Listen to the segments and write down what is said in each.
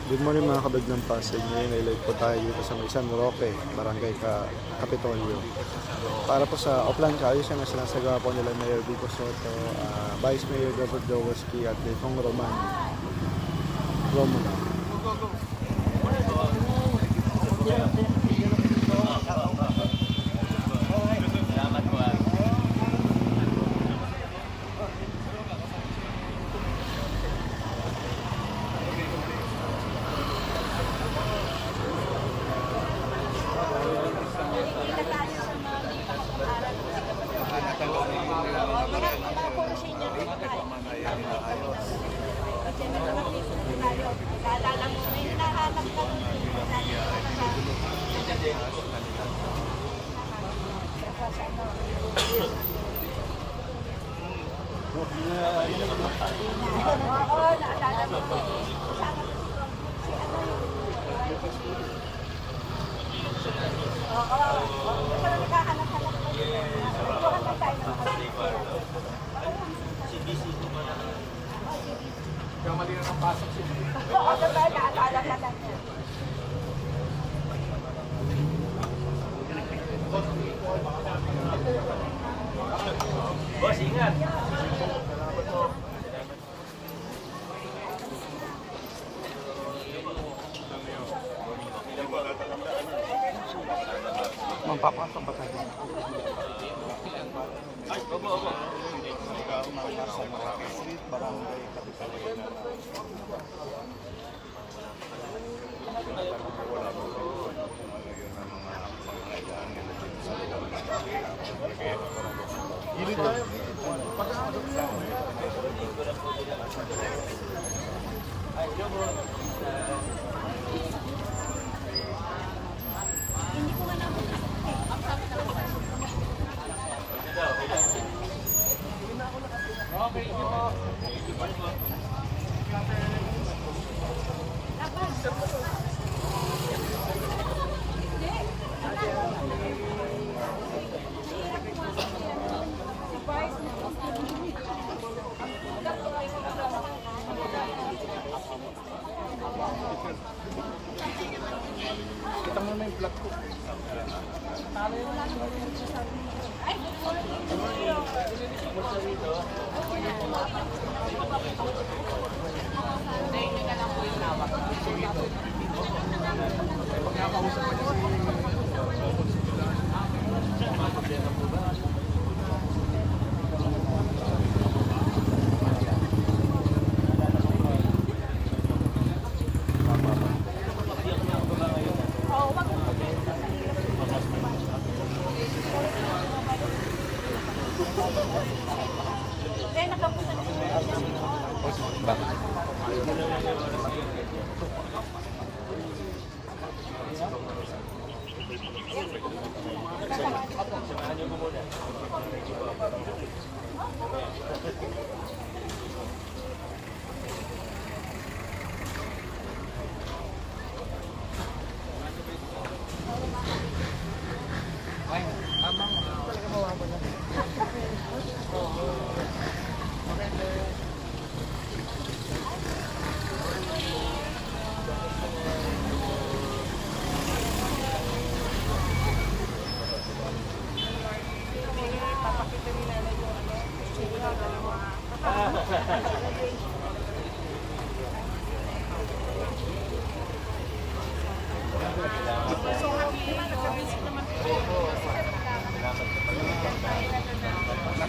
Good morning mga kabag ng Pasig. Ngayon ay live po tayo dito sa may San Roque, Barangay Kapitolyo. Para po sa offline kaayusan na sinasagawa po nila Mayor Vico Soto, Vice Mayor Robert Jaworski at Litong Roman. Boss, ingat. Magpapasok ba tayo? Ay, opo. Barangay Kapitolyo. Gilid tayo. Okay. Kita mo na yung vlog ko.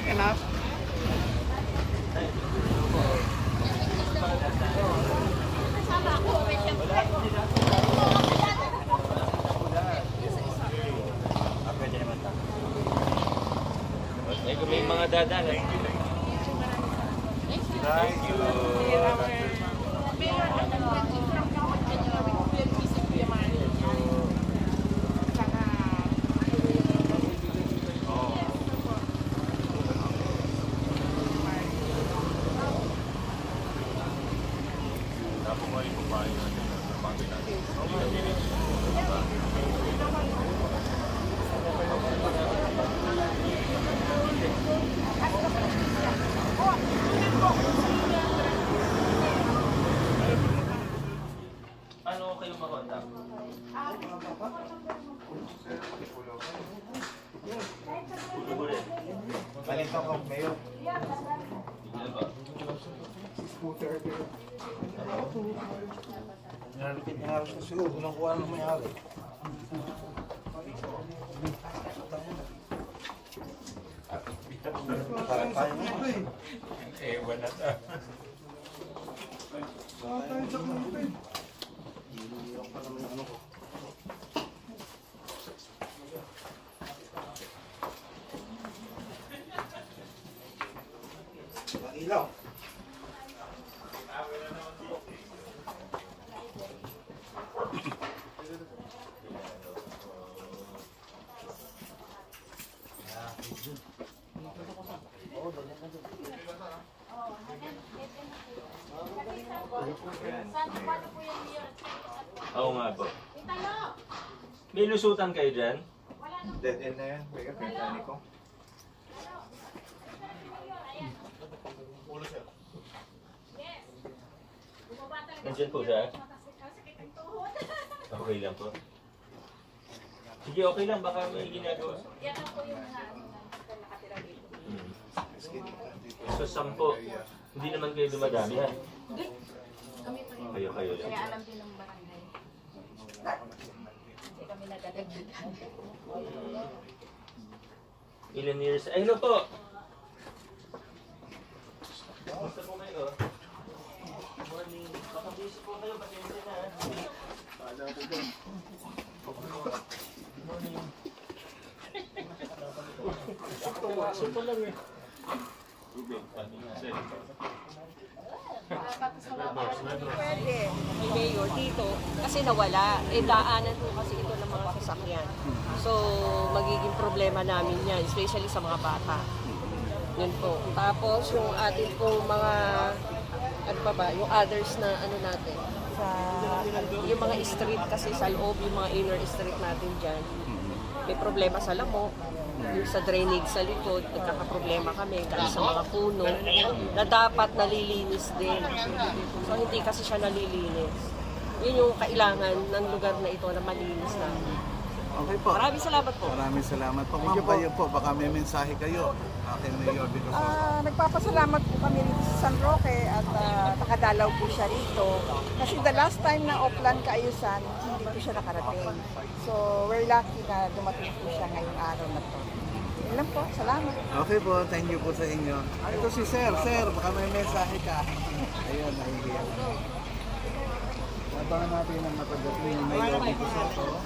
Enough. May mga dadaan. Thank you. yung makontak. Balito ko, Mayor. Ano ba? Nalipit na halos na siguro. Unang kuha ng may-ari. Parang tayo na. Ewan na ta. Hihirang pa naman yung ano ko. Ang ilaw. Oo nga po. May lusutan kayo dyan? Dead end na yan. Kuya, pinatani ko. Nandyan po siya? Okay lang po. Sige, okay lang. Baka may ginagawa. Yan ang po yung nakatira dito. So, 10. Hindi naman kayo dumadami ha? Hindi. Kami pa rin. Kayo lang. Kaya alam din ng barangay. Hindi kami nagdadagdagan. Ilan years? Ay, hello po! Kamusta po kayo? Morning. Baka busy po kayo. Pasensya na ha? Morning. Sakto lang eh. Pwede, may mayor dito kasi nawala. Daanan po kasi ito ng mga sasakyan. So, magiging problema namin yan, especially sa mga bata. Yun po. Tapos, yung atin pong mga, ano ba, yung others na ano natin, sa, yung mga street kasi sa loob, yung mga inner street natin dyan, may problema sa lamok. Yung sa drainage sa likod, nagkakaproblema kami dahil sa mga puno na dapat nalilinis din. So hindi kasi siya nalilinis. Yun yung kailangan ng lugar na ito na malinis namin. Okay po. Maraming salamat po. Maraming salamat po. Ma'am, kayo po. Baka may mensahe kayo. Akin Mayor Vico. Nagpapasalamat po kami rito sa San Roque at nakadalaw po siya rito. Kasi the last time na Oplan Kaayusan, hindi po siya nakarating. So we're lucky na dumating po siya ngayong araw na to. Yun lang po, salamat. Okay po, thank you po sa inyo. Ito si Sir. Sir, baka may mensahe ka. Ayun, nahihiyan. Abangan natin ang napadating ni Mayor Vico Soto.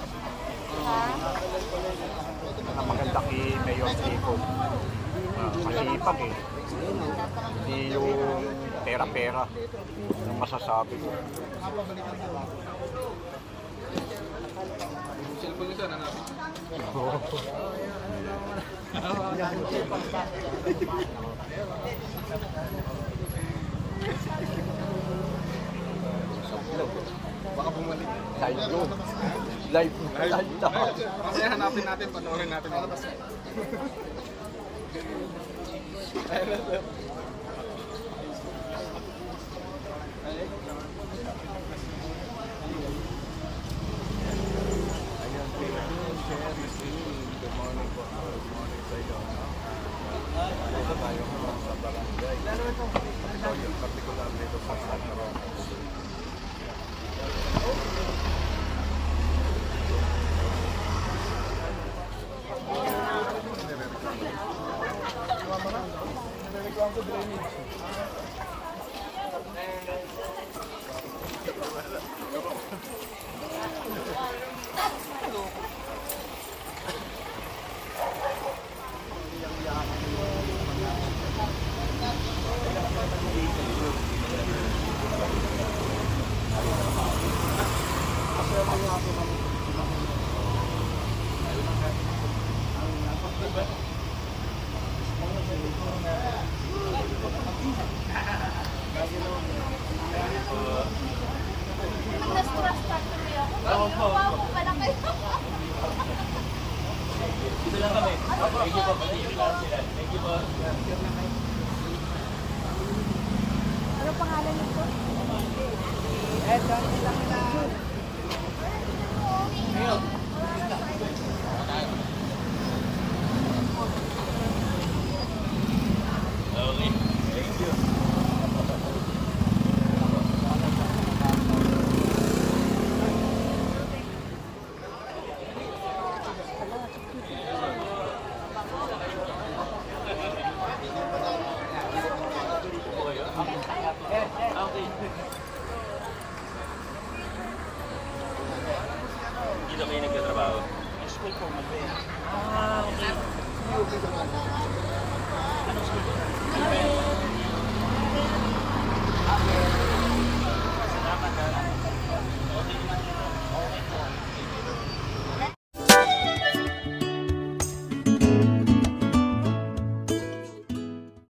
Maganda kay Mayor Vico. Masipag eh. Hindi yung pera-pera ang masasabi ko. Baka bumalik. Live yun. Live daw. Kasi hanapin natin, panoorin natin. Good morning po. Good morning sa iyo. Dito tayo sa barangay. Ito yung particular dito sa San Roque. Dito lang kami. Thank you po. Thank you po. Ano pangalan niyo po? Edon lang na. Okay. Thank you. Okay. Dito kayo nagtatrabaho? School po, mag-be. Ah, okay. Anong school po?